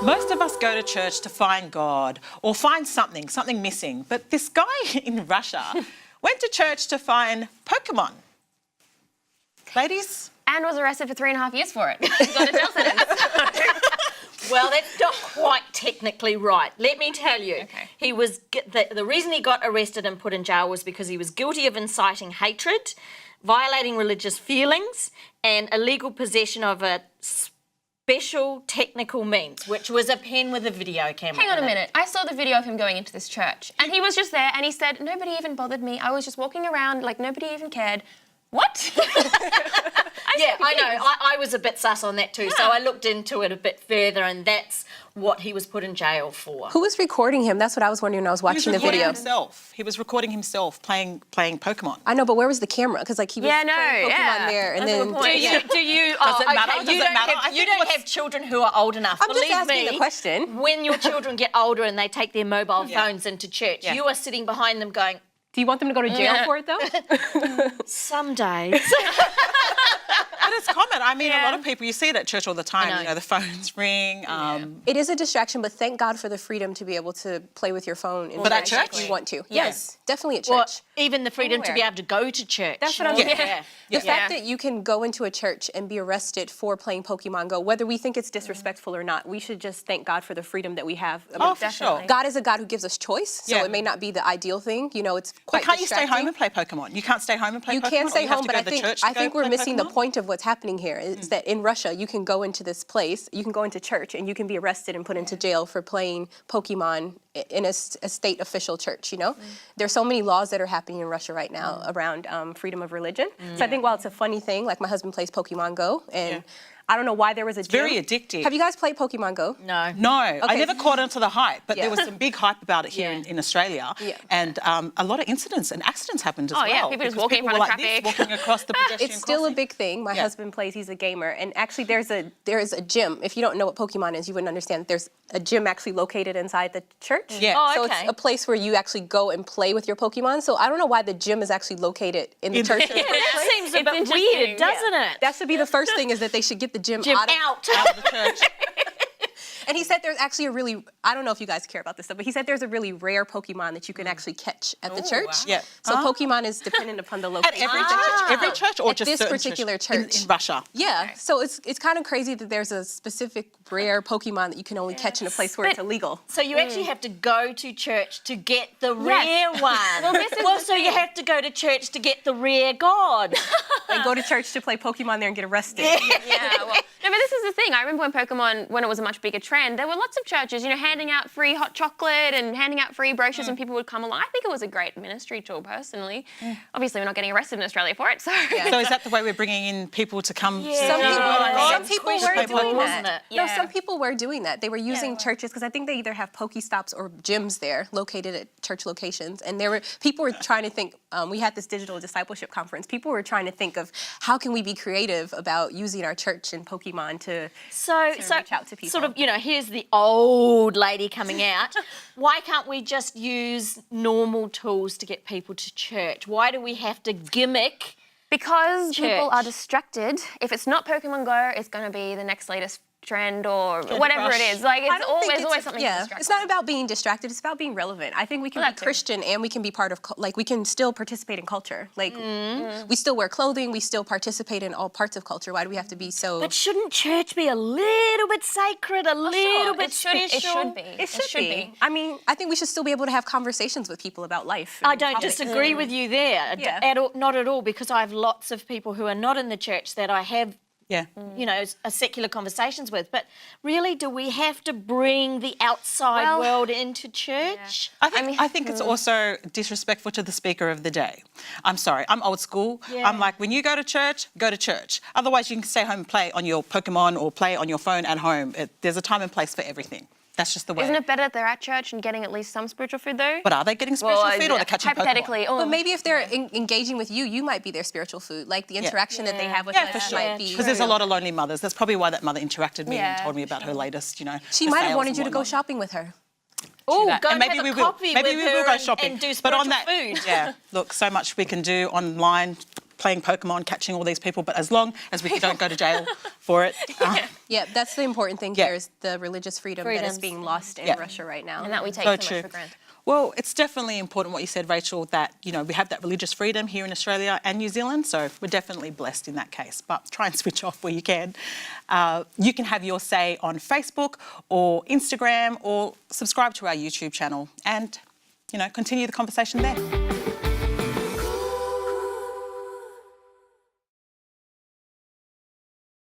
Most of us go to church to find God or find something missing. But this guy in Russia went to church to find Pokemon. Ladies? And was arrested for 3.5 years for it. Got a jail sentence. Well, that's not quite technically right. Let me tell you. Okay. He was the reason he got arrested and put in jail was because he was guilty of inciting hatred, violating religious feelings, and illegal possession of a special technical means, which was a pen with a video camera. Hang on a minute. I saw the video of him going into this church, and he was just there, and he said, nobody even bothered me. I was just walking around like nobody even cared. What? Yeah, I know. I was a bit sus on that too, so I looked into it a bit further, and that's what he was put in jail for. Who was recording him? That's what I was wondering when I was watching the video. He was recording himself playing Pokemon. I know, but where was the camera? Because like he was playing Pokemon there, and then Do you? Does it matter? Does You it matter? you don't have children who are old enough. I'm Believe just asking me, the question. When your children get older and they take their mobile phones into church, you are sitting behind them going, Do you want them to go to jail for it though? some days. But it's common. I mean, a lot of people, you see it at church all the time. You know, the phones ring. It is a distraction, but thank God for the freedom to be able to play with your phone. But at church? If you want to. Yes, definitely at church. Well, even the freedom to be able to go to church. That's what I'm saying. Yeah. The fact that you can go into a church and be arrested for playing Pokemon Go, whether we think it's disrespectful or not, we should just thank God for the freedom that we have. Oh, for sure. God is a God who gives us choice, so it may not be the ideal thing. You know, it's quite But can't you stay distracting. home and play Pokemon? You can't stay home and play Pokemon? You can stay Or you have home, to but go I to the think church to go we're play missing the Pokemon? point of what's happening here. Is that in Russia, you can go into this place, you can go into church, and you can be arrested and put into jail for playing Pokemon in a state official church, you know? There's so many laws that are happening in Russia right now around freedom of religion. So I think while it's a funny thing, like my husband plays Pokemon Go, and I don't know why there was a gym. Very addictive. Have you guys played Pokemon Go? No. No, I never caught onto the hype, but there was some big hype about it here in Australia, and a lot of incidents and accidents happened as well. Oh, yeah, people just because walking in people front of were like this, traffic. walking across the pedestrian It's still a crossing. big thing. My husband plays, he's a gamer, and actually there is a gym. If you don't know what Pokemon is, you wouldn't understand. There's a gym actually located inside the church. Yeah. Oh, So okay. it's a place where you actually go and play with your Pokemon. So I don't know why the gym is actually located in the church. That seems a It's bit interesting, weird, doesn't it? That should be the first thing, is that they should get the gym, Jim out out. Out of the church. And he said there's actually a really, I don't know if you guys care about this stuff, but he said there's a really rare Pokemon that you can actually catch at the church. wow. Yeah. So Pokemon is dependent upon the At location. every church, or At just this certain particular churches church. in Russia. Yeah, so it's kind of crazy that there's a specific rare Pokemon that you can only catch in a place where it's illegal. So you actually have to go to church to get the rare one. Well, this is the so you have to go to church to get the rare god. They go to church to play Pokemon there and get arrested. Yeah, well, no, but this is the thing. I remember when Pokemon, when it was a much bigger trend, there were lots of churches, you know, handing out free hot chocolate and handing out free brochures and people would come along. I think it was a great ministry tool, personally. Obviously, we're not getting arrested in Australia for it, so... So is that the way we're bringing in people to come? Some people Squishy were people, doing wasn't that. it? No, Yeah. some people were doing that. They were using churches, because I think they either have Pokestops or gyms there located at church locations. And people were trying to think, we had this digital discipleship conference, people were trying to think of how can we be creative about using our church and Pokemon to reach out to people. Sort of, you know, here's the old lady coming out. Why can't we just use normal tools to get people to church? Why do we have to gimmick? Because people are Church. distracted. If it's not Pokemon Go, it's going to be the next latest trend or whatever Crush. it is. Like, I it's don't think always something to distract. it's not about being distracted, it's about being relevant. I think we can Well, be that too. Christian and we can be part of, we can still participate in culture. Like, we still wear clothing, we still participate in all parts of culture. Why do we have to be so... But shouldn't church be a little bit sacred, a little bit It should special? be. It should be. I mean, I think we should still be able to have conversations with people about life. I and don't topics. disagree with you there, Yeah. at all, not at all, because I have lots of people who are not in the church that I have, Yeah. you know, secular conversations with. But really, do we have to bring the outside Well, world into church? I think it's also disrespectful to the speaker of the day. I'm sorry, I'm old school. Yeah. I'm like, when you go to church, go to church. Otherwise, you can stay home and play on your Pokemon or play on your phone at home. There's a time and place for everything. That's just the way. Isn't it better that they're at church and getting at least some spiritual food, though? But are they getting spiritual food or they're catching hypothetically, Pokemon? But maybe if they're engaging with you, you might be their spiritual food. Like the interaction that they have with Yeah, us for sure. might be... Because there's a lot of lonely mothers. That's probably why that mother interacted with me and Yeah, told me about her latest, you know. She her might have sales wanted and you to go whatnot. shopping with her. Oh, that. go And and have a coffee Maybe with we will her go and- shopping. and do but on spiritual that, food. yeah, look, so much we can do online. playing Pokemon, catching all these people, but as long as we don't go to jail for it. Yeah, that's the important thing Yeah. here is the religious freedom that is Freedoms. being lost in Yeah. Russia right now. And that we take So so true. much for granted. Well, it's definitely important what you said, Rachel, that, you know, we have that religious freedom here in Australia and New Zealand, so we're definitely blessed in that case. But try and switch off where you can. You can have your say on Facebook or Instagram or subscribe to our YouTube channel and, you know, continue the conversation there.